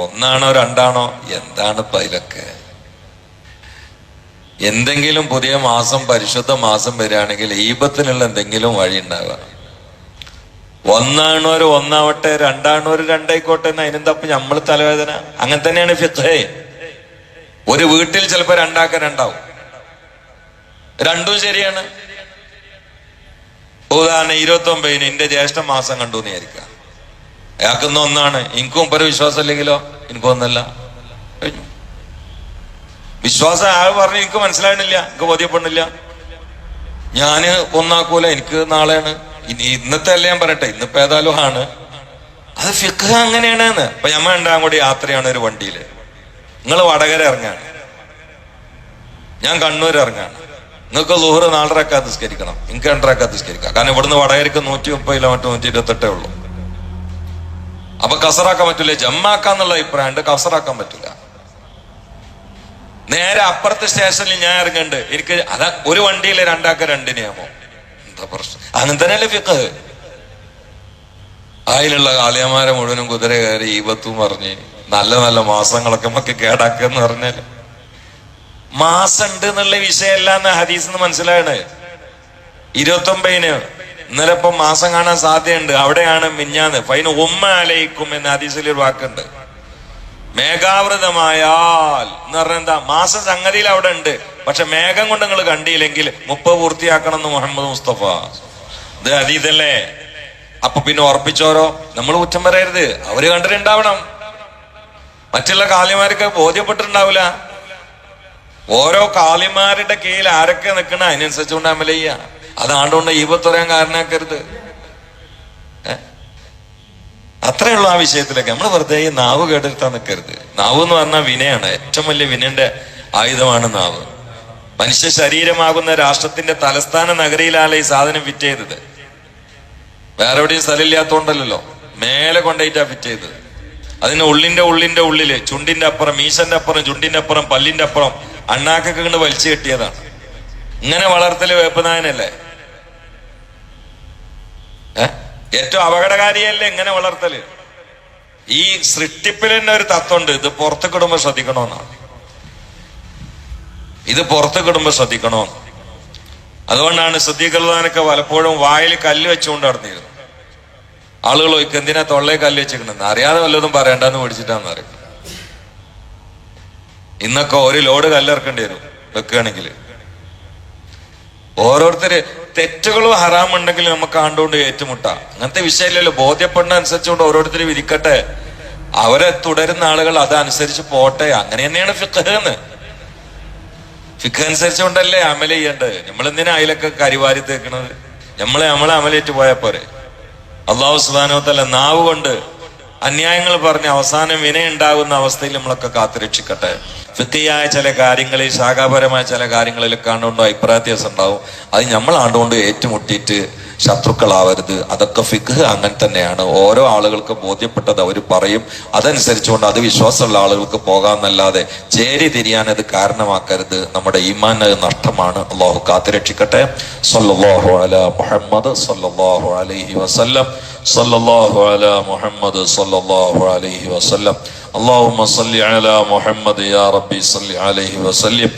ഒന്നാണോ രണ്ടാണോ എന്താണ് ഇപ്പൊ അതിലൊക്കെ? എന്തെങ്കിലും പുതിയ മാസം, പരിശുദ്ധ മാസം വരികയാണെങ്കിൽ ഈബത്തിനുള്ള എന്തെങ്കിലും വഴി ഉണ്ടാവുക. ഒന്നാണോര് ഒന്നാവട്ടെ, രണ്ടാണോര് രണ്ടായിക്കോട്ടെ എന്ന് അതിനെന്തപ്പ നമ്മള് തലവേദന? അങ്ങനെ തന്നെയാണ് ഫിഖ്. ഒരു വീട്ടിൽ ചിലപ്പോ രണ്ടാക്ക രണ്ടാവും, രണ്ടും ശരിയാണ്. ഉദാഹരണം 29 എന്റെ ജ്യേഷ്ഠ മാസം കണ്ടു എന്ന് വിചാരിക്കുക. അയാൾക്കിന്ന് ഒന്നാണ്, എനിക്കും മുമ്പ് വിശ്വാസം ഇല്ലെങ്കിലോ എനിക്കൊന്നല്ല. കഴിഞ്ഞു. വിശ്വാസം ആൾ പറഞ്ഞു എനിക്ക് മനസ്സിലാകണില്ല, എനിക്ക് ബോധ്യപ്പെടുന്നില്ല, ഞാന് ഒന്നാക്കൂല, എനിക്ക് നാളെയാണ്. ഇന്നത്തെ അല്ല ഞാൻ പറയട്ടെ, ഇന്നിപ്പോ ഏതായാലും ആണ്. അത് ഫിഖ് അങ്ങനെയാണ്. ഇപ്പൊ ഞമ്മ ഉണ്ടാകാൻ കൂടി യാത്രയാണ് ഒരു വണ്ടിയില്. നിങ്ങൾ വടകര ഇറങ്ങാണ്, ഞാൻ കണ്ണൂർ ഇറങ്ങാണ്. നിങ്ങൾക്ക് ളുഹർ 4 റക്അത്ത് നിസ്കരിക്കണം, എനിക്ക് 2 റക്അത്ത് നിസ്കരിക്കാം. കാരണം ഇവിടുന്ന് വടകരക്ക് 130 കിലോമീറ്റർ 128 ഉള്ളൂ. അപ്പൊ കസറാക്കാൻ പറ്റൂല. ജമ്മാക്കാന്നുള്ള അഭിപ്രായമുണ്ട്, കസറാക്കാൻ പറ്റില്ല. നേരെ അപ്പുറത്തെ സ്റ്റേഷനിൽ ഞാൻ ഇറങ്ങുന്നുണ്ട്, എനിക്ക് അതാ ഒരു വണ്ടിയിലെ 2 2 നിയമോ. എന്താ പ്രശ്നം? അങ്ങനെ തന്നെയല്ലേ ഫിഖ്. അതിലുള്ള കാളിയന്മാരെ മുഴുവനും കുതിര കയറി ഈബത്തും പറഞ്ഞ് നല്ല നല്ല മാസങ്ങളൊക്കെ നമുക്ക് കേടാക്കെന്ന് പറഞ്ഞാല് മാസം ഉണ്ട് എന്നുള്ള വിഷയമല്ല എന്ന് ഹദീസിന്ന് മനസ്സിലായത്. 29 ഇന്നലെ ഇപ്പം മാസം കാണാൻ സാധ്യതയുണ്ട്. അവിടെയാണ് മിഞ്ഞാന്ന് ഫൈന് ഉമ്മ അലയിക്കും എന്ന ഹദീസിൽ ഒരു വാക്കുണ്ട്. മേഘാവൃതമായാൽ എന്ന് പറഞ്ഞാൽ എന്താ? മാസം സംഗതിയിൽ അവിടെ ഉണ്ട്, പക്ഷെ മേഘം കൊണ്ട് നിങ്ങൾ കണ്ടില്ലെങ്കിൽ 30 പൂർത്തിയാക്കണം എന്ന് മുഹമ്മദ് മുസ്തഫ. ഇത് ഹദീസല്ലേ? അപ്പൊ പിന്നെ ഉറപ്പിച്ചോരോ നമ്മൾ കുറ്റം പറയരുത്, അവര് കണ്ടിട്ടുണ്ടാവണം. മറ്റുള്ള കാളിമാർക്ക് ബോധ്യപ്പെട്ടിട്ടുണ്ടാവില്ല. ഓരോ കാളിമാരുടെ കീഴിൽ ആരൊക്കെ നിൽക്കണ അതിനനുസരിച്ചുകൊണ്ട് അമല ചെയ്യുക. അതാണ്ടുകൊണ്ട് ഈബത്ത് പറയാൻ കാരണമാക്കരുത്. അത്രയുള്ള ആ വിഷയത്തിലൊക്കെ നമ്മൾ വെറുതെ നാവ് കേടെടുത്താൻ നിൽക്കരുത്. നാവ് എന്ന് പറഞ്ഞാൽ വിനയാണ്, ഏറ്റവും വലിയ വിനന്റെ ആയുധമാണ് നാവ്. മനുഷ്യ ശരീരമാകുന്ന രാഷ്ട്രത്തിന്റെ തലസ്ഥാന നഗരിയിലാണ് ഈ സാധനം ഫിറ്റ് ചെയ്തത്. വേറെ എവിടെയും സ്ഥലമില്ലാത്തോണ്ടല്ലോ, മേലെ കൊണ്ടുപോയിട്ടാ ഫിറ്റ് ചെയ്തത്. അതിന് ഉള്ളിന്റെ ഉള്ളില് ചുണ്ടിന്റെ അപ്പുറം, മീശന്റെ അപ്പുറം, ചുണ്ടിന്റെ അപ്പുറം, പല്ലിന്റെ അപ്പുറം അണ്ണാക്കൊക്കെ കൊണ്ട് വലിച്ചു കെട്ടിയതാണ്. ഇങ്ങനെ വളർത്തല് വേപ്പനായനല്ലേ? ഏറ്റവും അപകടകാരിയല്ലേ ഇങ്ങനെ വളർത്തല്? ഈ സൃഷ്ടിപ്പിൽ തന്നെ ഒരു തത്വമുണ്ട്, ഇത് പുറത്ത് കിടുമ്പോ ശ്രദ്ധിക്കണമെന്നാണ്. ഇത് പുറത്ത് കിടുമ്പോ ശ്രദ്ധിക്കണമെന്ന്. അതുകൊണ്ടാണ് സിദ്ദീഖുള്ളാനൊക്കെ പലപ്പോഴും വായിൽ കല്ല് വെച്ചുകൊണ്ട് നടന്നിരുന്നു. ആളുകൾ ചോദിക്കും എന്തിനാ തൊള്ളേ കല്ല് വെച്ചിരിക്കണെന്ന്. അറിയാതെ വല്ലതും പറയണ്ടെന്ന് മേടിച്ചിട്ടാന്ന് പറയും. ഇന്നൊക്കെ ഒരു ലോഡ് കല്ലിറക്കേണ്ടി വരും വെക്കുകയാണെങ്കിൽ. ഓരോരുത്തര് തെറ്റുകളും ഹറാമുണ്ടെങ്കിൽ നമുക്ക് ആണ്ടുകൊണ്ട് ഏറ്റുമുട്ടാം. അങ്ങനത്തെ വിഷയമില്ലല്ലോ. ബോധ്യപ്പെടുന്ന അനുസരിച്ചുകൊണ്ട് ഓരോരുത്തർ വിധിക്കട്ടെ, അവരെ തുടരുന്ന ആളുകൾ അതനുസരിച്ച് പോട്ടെ. അങ്ങനെ തന്നെയാണ് ഫിഖ് എന്ന്. ഫിഖ് അനുസരിച്ചുകൊണ്ടല്ലേ അമല ചെയ്യേണ്ടത്. നമ്മളെന്തിനാ അതിലൊക്കെ കരിവാരി തേക്കണത്? നമ്മളെ അമലേറ്റ് പോയാൽ പോരെ. അള്ളാഹു സുബ്ഹാനഹു വ തആല നാവ് കൊണ്ട് അന്യായങ്ങൾ പറഞ്ഞ് അവസാനം വിനയുണ്ടാകുന്ന അവസ്ഥയിൽ നമ്മളൊക്കെ കാത്തുരക്ഷിക്കട്ടെ. ഫിഖിയായ ചില കാര്യങ്ങളിൽ, ശാഖാപരമായ ചില കാര്യങ്ങളിലൊക്കെ ആണ്ടുകൊണ്ട് അഭിപ്രായ വ്യത്യാസം ഉണ്ടാവും. അത് നമ്മൾ ആണ്ടുകൊണ്ട് ഏറ്റുമുട്ടിയിട്ട് ശത്രുക്കളാവരുത്. അതൊക്കെ ഫിഖ് അങ്ങനെ തന്നെയാണ്. ഓരോ ആളുകൾക്ക് ബോധ്യപ്പെട്ടത് അവർ പറയും, അതനുസരിച്ചുകൊണ്ട് അത് വിശ്വാസമുള്ള ആളുകൾക്ക് പോകാമെന്നല്ലാതെ ചേരി തിരിയാൻ അത് കാരണമാക്കരുത്. നമ്മുടെ ഈമാൻ അത് നഷ്ടമാണ്. അള്ളാഹു കാത്തുരക്ഷിക്കട്ടെ. സല്ലല്ലാഹു അലാ മുഹമ്മദ് സല്ലല്ലാഹു അലൈഹി വസല്ലം. സല്ലല്ലാഹു അലാ മുഹമ്മദ് സല്ലല്ലാഹു അലൈഹി വസല്ലം. اللهم صل على محمد يا ربي صل عليه وسلم.